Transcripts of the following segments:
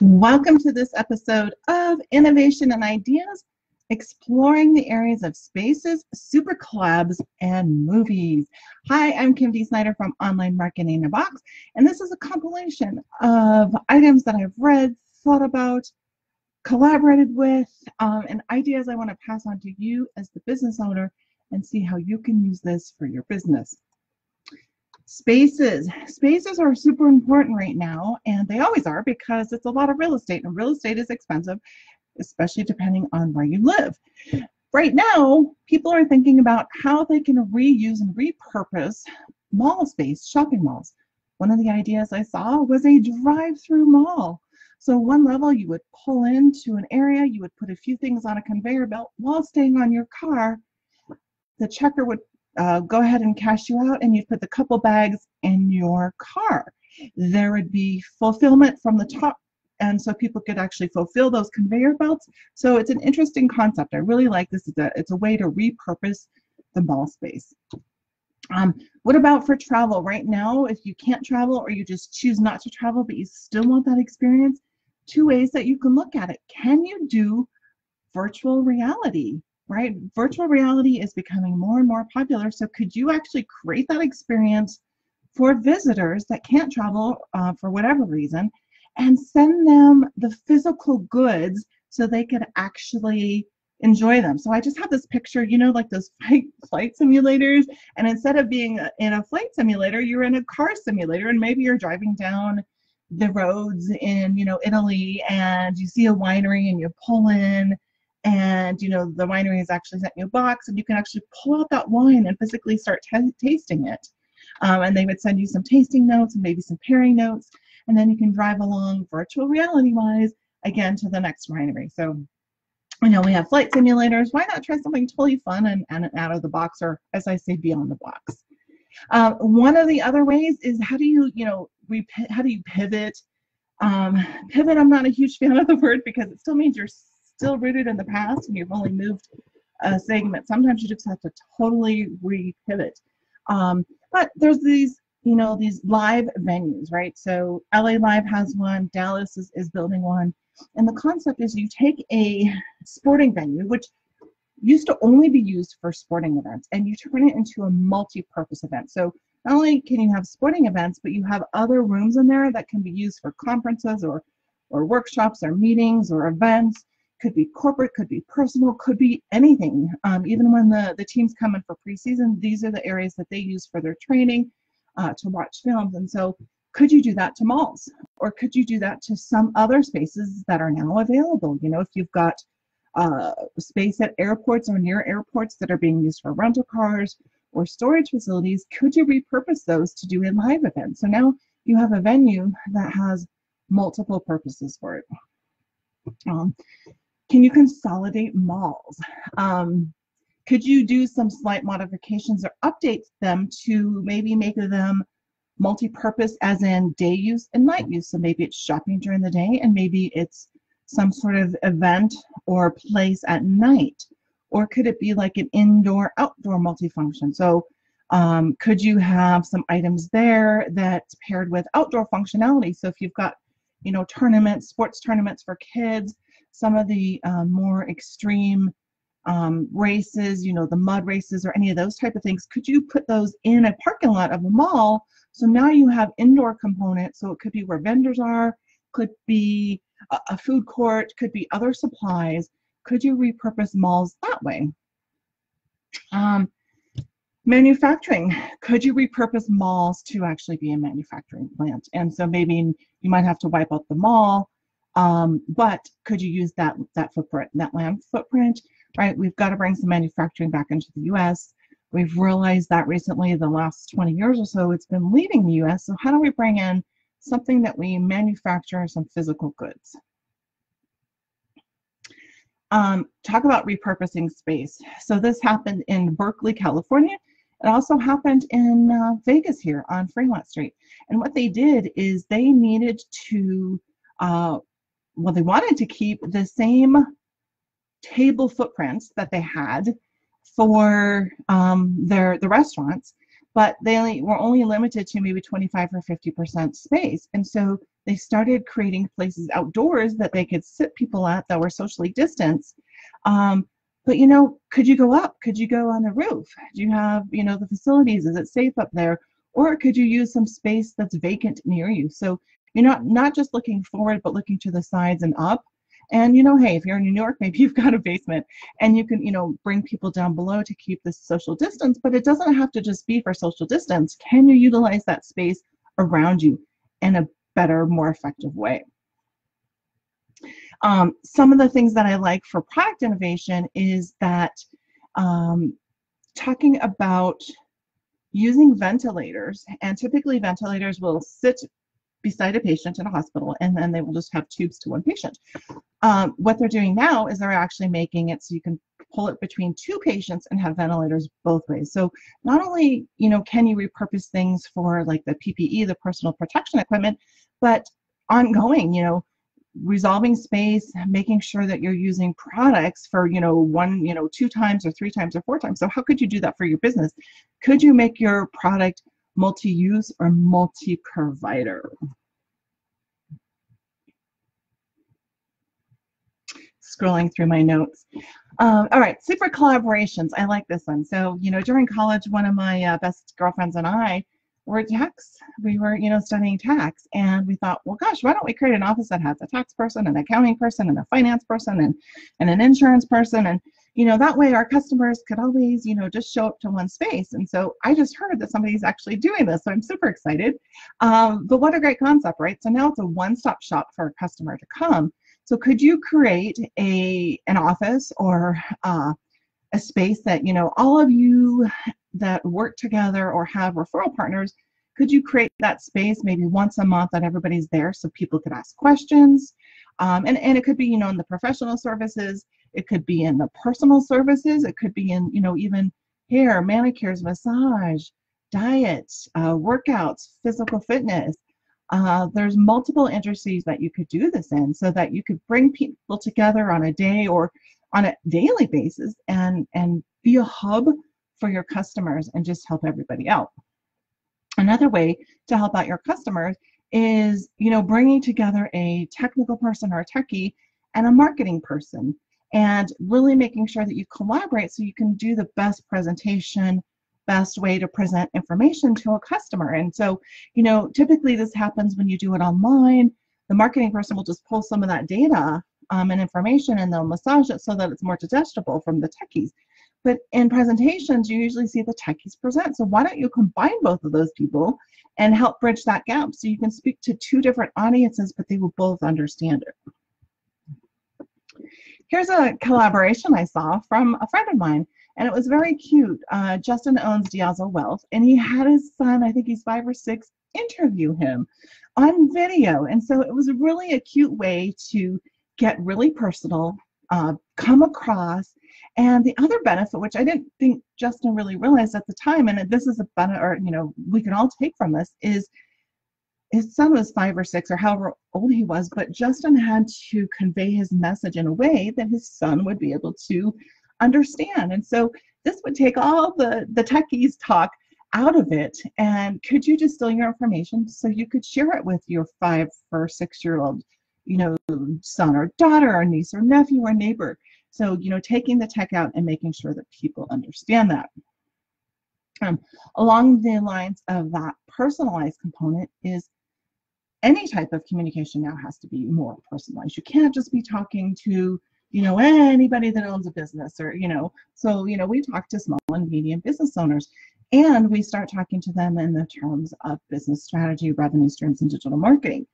Welcome to this episode of Innovation and Ideas, exploring the areas of spaces, super collabs, and movies. Hi, I'm Kim D. Snyder from Online Marketing in a Box, and this is a compilation of items that I've read, thought about, collaborated with, and ideas I want to pass on to you as the business owner and see how you can use this for your business. Spaces are super important right now, and they always are because it's a lot of real estate, and real estate is expensive, especially depending on where you live. Right now, people are thinking about how they can reuse and repurpose mall space, shopping malls. One of the ideas I saw was a drive-through mall. So one level, you would pull into an area, you would put a few things on a conveyor belt while staying on your car. The checker would go ahead and cash you out, and you'd put the couple bags in your car. There would be fulfillment from the top, and so people could actually fulfill those conveyor belts. So it's an interesting concept. I really like this. It's a way to repurpose the mall space. What about for travel? Right now, if you can't travel or you just choose not to travel, but you still want that experience, two ways that you can look at it. Can you do virtual reality? Right? Virtual reality is becoming more and more popular. So could you actually create that experience for visitors that can't travel for whatever reason and send them the physical goods so they could actually enjoy them? So I just have this picture, you know, like those flight simulators. And instead of being in a flight simulator, you're in a car simulator, and maybe you're driving down the roads in, Italy, and you see a winery and you pull in, and the winery has actually sent you a box, and you can actually pull out that wine and physically start tasting it. And they would send you some tasting notes and maybe some pairing notes, and then you can drive along virtual reality wise again to the next winery. So we have flight simulators. Why not try something totally fun and out of the box, or as I say, beyond the box? One of the other ways is how do you pivot? Pivot, I'm not a huge fan of the word because it still means you're still rooted in the past and you've only moved a segment. Sometimes you just have to totally repivot. But there's these live venues, right? So LA Live has one, Dallas is building one. And the concept is you take a sporting venue, which used to only be used for sporting events, and you turn it into a multi-purpose event. So not only can you have sporting events, but you have other rooms in there that can be used for conferences or workshops or meetings or events. Could be corporate, could be personal, could be anything. Even when the teams come in for preseason, these are the areas that they use for their training, to watch films. And so could you do that to malls? Or could you do that to some other spaces that are now available? If you've got space at airports or near airports that are being used for rental cars or storage facilities, could you repurpose those to do a live event? So now you have a venue that has multiple purposes for it. Can you consolidate malls? Could you do some slight modifications or update them to maybe make them multi-purpose, as in day use and night use? So maybe it's shopping during the day, and maybe it's some sort of event or place at night. Or could it be like an indoor-outdoor multifunction? So could you have some items there that's paired with outdoor functionality? So if you've got tournaments, sports tournaments for kids, some of the more extreme races, the mud races or any of those type of things, could you put those in a parking lot of a mall? So now you have indoor components. So it could be where vendors are, could be a food court, could be other supplies. Could you repurpose malls that way? Manufacturing, could you repurpose malls to actually be a manufacturing plant? And so maybe you might have to wipe out the mall, but could you use that footprint, that land footprint, right? We've got to bring some manufacturing back into the U.S. We've realized that recently, the last 20 years or so, it's been leaving the U.S. So how do we bring in something that we manufacture, some physical goods? Talk about repurposing space. So this happened in Berkeley, California. It also happened in Vegas here on Fremont Street. And what they did is they needed to, they wanted to keep the same table footprints that they had for the restaurants, but they were only limited to maybe 25 or 50% space. And so they started creating places outdoors that they could sit people at that were socially distanced. But, could you go up? Could you go on the roof? Do you have, the facilities? Is it safe up there? Or could you use some space that's vacant near you? So you're not just looking forward, but looking to the sides and up. And, hey, if you're in New York, maybe you've got a basement and you can, bring people down below to keep this social distance, but it doesn't have to just be for social distance. Can you utilize that space around you in a better, more effective way? Some of the things that I like for product innovation is that talking about using ventilators, and typically ventilators will sit beside a patient in a hospital, and then they will just have tubes to one patient. What they're doing now is they're actually making it so you can pull it between two patients and have ventilators both ways. So not only, can you repurpose things for like the PPE, the personal protection equipment, but ongoing, resolving space, making sure that you're using products for, one, 2 times or 3 times or 4 times. So how could you do that for your business? Could you make your product multi-use or multi-provider? Scrolling through my notes. All right, super collaborations. I like this one. So, during college, one of my best girlfriends and I were tax. We were, studying tax, and we thought, well, gosh, why don't we create an office that has a tax person, an accounting person, and a finance person, and an insurance person, and that way our customers could always, just show up to one space. And so I just heard that somebody's actually doing this, so I'm super excited. But what a great concept, right? So now it's a one-stop shop for a customer to come. So could you create an office or a space that, all of you that work together or have referral partners, could you create that space maybe once a month that everybody's there so people could ask questions? And it could be, in the professional services, it could be in the personal services, it could be in, even hair, manicures, massage, diet, workouts, physical fitness. There's multiple industries that you could do this in so that you could bring people together on a day or on a daily basis and be a hub for your customers and just help everybody out. Another way to help out your customers is, bringing together a technical person or a techie and a marketing person, and really making sure that you collaborate so you can do the best presentation, best way to present information to a customer. And so, typically this happens when you do it online. The marketing person will just pull some of that data and information, and they'll massage it so that it's more digestible from the techies. But in presentations, you usually see the techies present. So why don't you combine both of those people and help bridge that gap so you can speak to 2 different audiences, but they will both understand it. Here's a collaboration I saw from a friend of mine, and it was very cute. Justin owns Diazo Wealth, and he had his son, I think he's 5 or 6, interview him on video. And so it was really a cute way to get really personal, come across. And the other benefit, which I didn't think Justin really realized at the time, and this is a benefit, or we can all take from this, is his son was 5 or 6 or however old he was, but Justin had to convey his message in a way that his son would be able to understand. And so this would take all the techies talk out of it, and could you distill your information so you could share it with your 5 or 6-year-old, son or daughter or niece or nephew or neighbor. So, taking the tech out and making sure that people understand that. Along the lines of that personalized component is any type of communication now has to be more personalized. You can't just be talking to, anybody that owns a business or, so, we talk to small and medium business owners, and we start talking to them in the terms of business strategy, revenue streams, and digital marketing.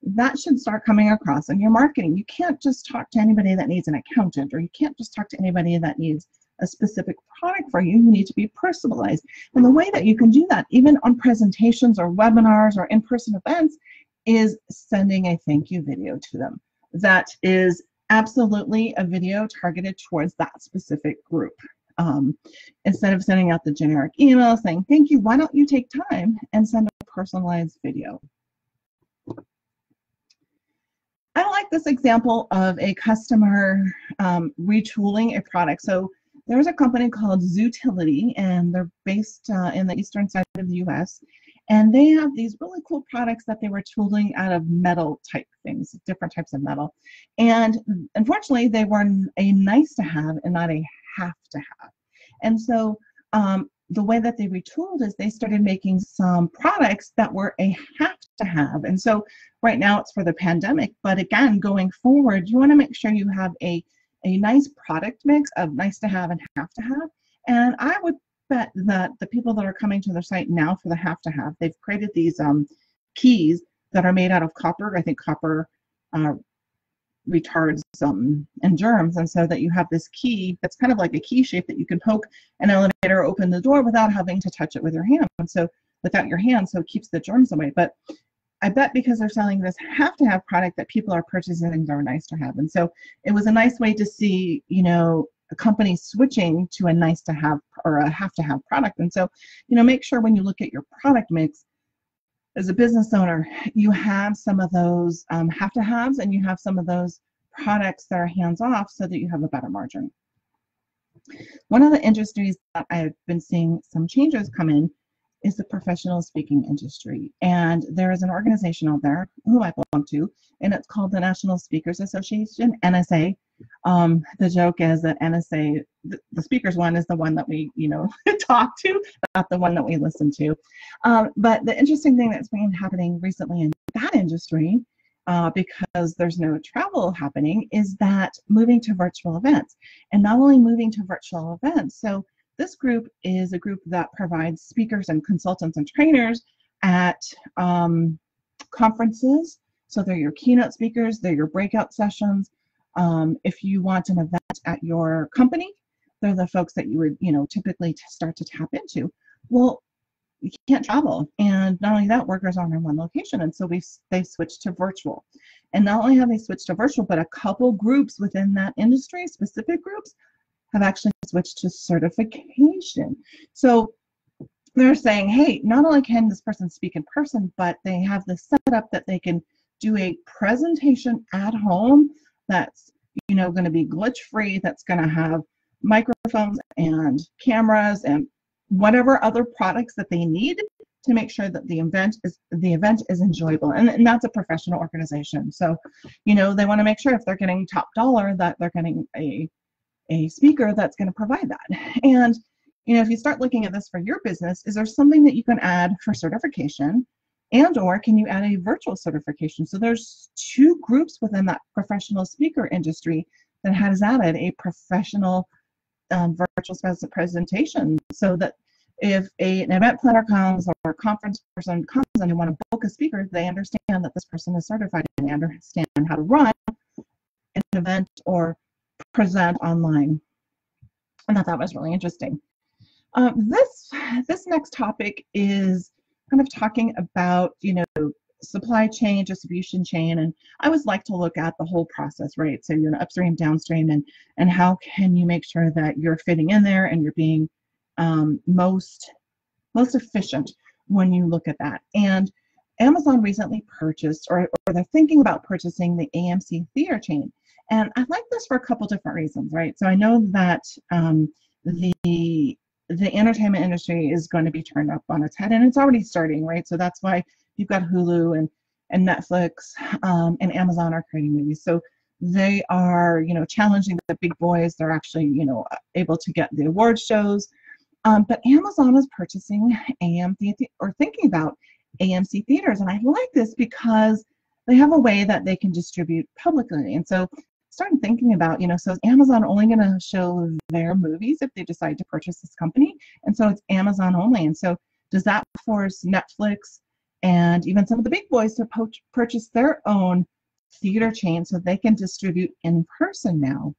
That should start coming across in your marketing. You can't just talk to anybody that needs an accountant, or you can't just talk to anybody that needs a specific product for you. You need to be personalized. And the way that you can do that, even on presentations or webinars or in-person events, is sending a thank you video to them. That is absolutely a video targeted towards that specific group. Instead of sending out the generic email saying thank you, why don't you take time and send a personalized video? I like this example of a customer retooling a product. So there's a company called Zootility, and they're based in the eastern side of the US. And they have these really cool products that they were tooling out of metal type things, different types of metal. And unfortunately, they were a nice to have and not a have to have. And so the way that they retooled is they started making some products that were a have to have. And so right now it's for the pandemic, but again, going forward, you want to make sure you have a nice product mix of nice to have and have to have. And I would bet that the people that are coming to their site now for the have to have, they've created these keys that are made out of copper. I think copper retards and germs, and so that you have this key that's kind of like a key shape that you can poke an elevator, open the door without having to touch it with your hand. And so without your hand, so it keeps the germs away. But I bet because they're selling this have to have product that people are purchasing they're nice to have. And so it was a nice way to see, a company switching to a nice to have or a have to have product. And so, make sure when you look at your product mix, as a business owner, you have some of those have to haves and you have some of those products that are hands off so that you have a better margin. One of the industries that I've been seeing some changes come in is the professional speaking industry. And there is an organization out there who I belong to, and it's called the National Speakers Association, NSA. The joke is that NSA, the speakers one is the one that we, talk to, not the one that we listen to. But the interesting thing that's been happening recently in that industry, because there's no travel happening, is that moving to virtual events. And not only moving to virtual events, so this group is a group that provides speakers and consultants and trainers at conferences. So they're your keynote speakers, they're your breakout sessions. If you want an event at your company, they're the folks that you would, typically start to tap into. Well, you can't travel. And not only that, workers aren't in one location. And so they switched to virtual. And not only have they switched to virtual, but a couple groups within that industry, specific groups, have actually switched to certification. So they're saying, hey, not only can this person speak in person, but they have the setup that they can do a presentation at home that's, going to be glitch-free, that's going to have microphones and cameras and whatever other products that they need to make sure that the event is enjoyable. And that's a professional organization. So, they want to make sure if they're getting top dollar that they're getting a speaker that's going to provide that. And if you start looking at this for your business, is there something that you can add for certification, and or can you add a virtual certification? So there's two groups within that professional speaker industry that has added a professional virtual presentation, so that if an event planner comes or a conference person comes and they want to book a speaker, they understand that this person is certified and they understand how to run an event or present online. And I thought that was really interesting. This next topic is kind of talking about, supply chain, distribution chain, and I always like to look at the whole process, right? So upstream, downstream, and how can you make sure that you're fitting in there and you're being most efficient when you look at that. And Amazon recently purchased, or they're thinking about purchasing, the AMC theater chain. And I like this for a couple different reasons, right? So I know that the entertainment industry is going to be turned up on its head, and it's already starting, right? So that's why you've got Hulu and Netflix and Amazon are creating movies. So they are, challenging the big boys. They're actually, able to get the award shows. But Amazon is purchasing AMC, or thinking about AMC theaters, and I like this because they have a way that they can distribute publicly. And so started thinking about, so is Amazon only going to show their movies if they decide to purchase this company? And so it's Amazon only. And so does that force Netflix and even some of the big boys to purchase their own theater chain so they can distribute in person now?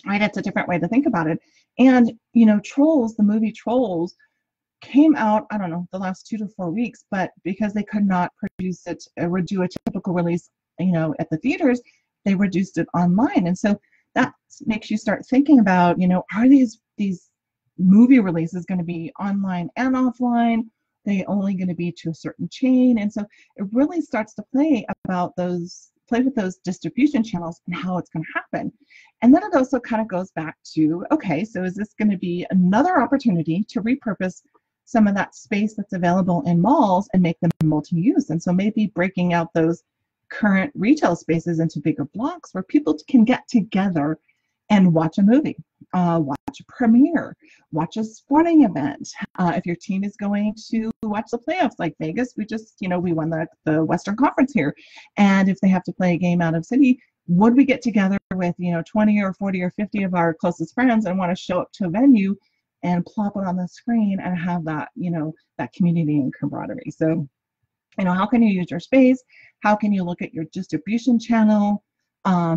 Right? It's a different way to think about it. And, Trolls, the movie Trolls, came out, I don't know, the last 2 to 4 weeks, but because they could not produce it or do a typical release, at the theaters, they reduced it online. And so that makes you start thinking about, are these movie releases going to be online and offline? They only going to be to a certain chain? And so it really starts to play about those play with those distribution channels and how it's going to happen. And then it also kind of goes back to, okay, so is this going to be another opportunity to repurpose some of that space that's available in malls and make them multi-use? And so maybe breaking out those current retail spaces into bigger blocks where people can get together and watch a movie, watch a premiere, watch a sporting event. If your team is going to watch the playoffs, like Vegas, we won the Western Conference here. And if they have to play a game out of city, would we get together with, 20 or 40 or 50 of our closest friends and want to show up to a venue and plop it on the screen and have that, that community and camaraderie? So, how can you use your space? How can you look at your distribution channel?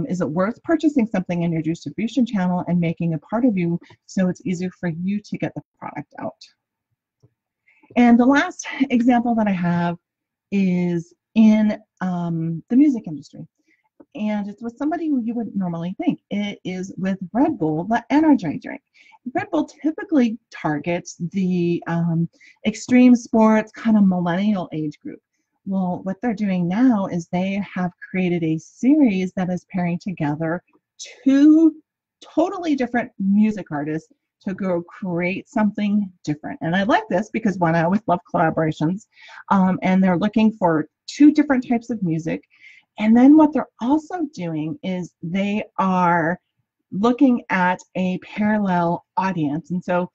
Is it worth purchasing something in your distribution channel and making a part of you so it's easier for you to get the product out? And the last example that I have is in the music industry. And it's with somebody who you wouldn't normally think. It is with Red Bull, the energy drink. Red Bull typically targets the extreme sports kind of millennial age group. Well, what they're doing now is they have created a series that is pairing together two totally different music artists to go create something different. And I like this because, one, I always love collaborations, and they're looking for two different types of music. And then what they're also doing is they are looking at a parallel audience. And so,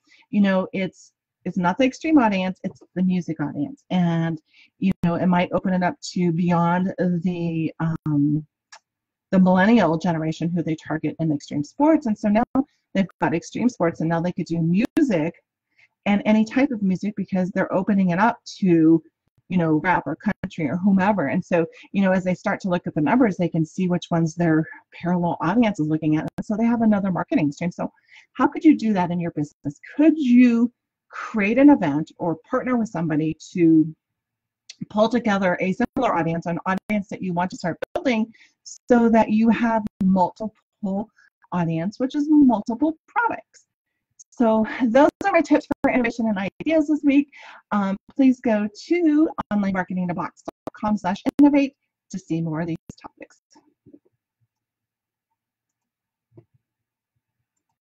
it's not the extreme audience, it's the music audience. And, it might open it up to beyond the millennial generation who they target in extreme sports. And so now they've got extreme sports, and now they could do music and any type of music because they're opening it up to, rap or country or whomever. And so, as they start to look at the numbers, they can see which ones their parallel audience is looking at. And so they have another marketing stream. So how could you do that in your business? Could you create an event or partner with somebody to pull together a similar audience, an audience that you want to start building, so that you have multiple audience, which is multiple products? So those are my tips for innovation and ideas this week. Please go to onlinemarketinginbox.com/innovate to see more of these topics.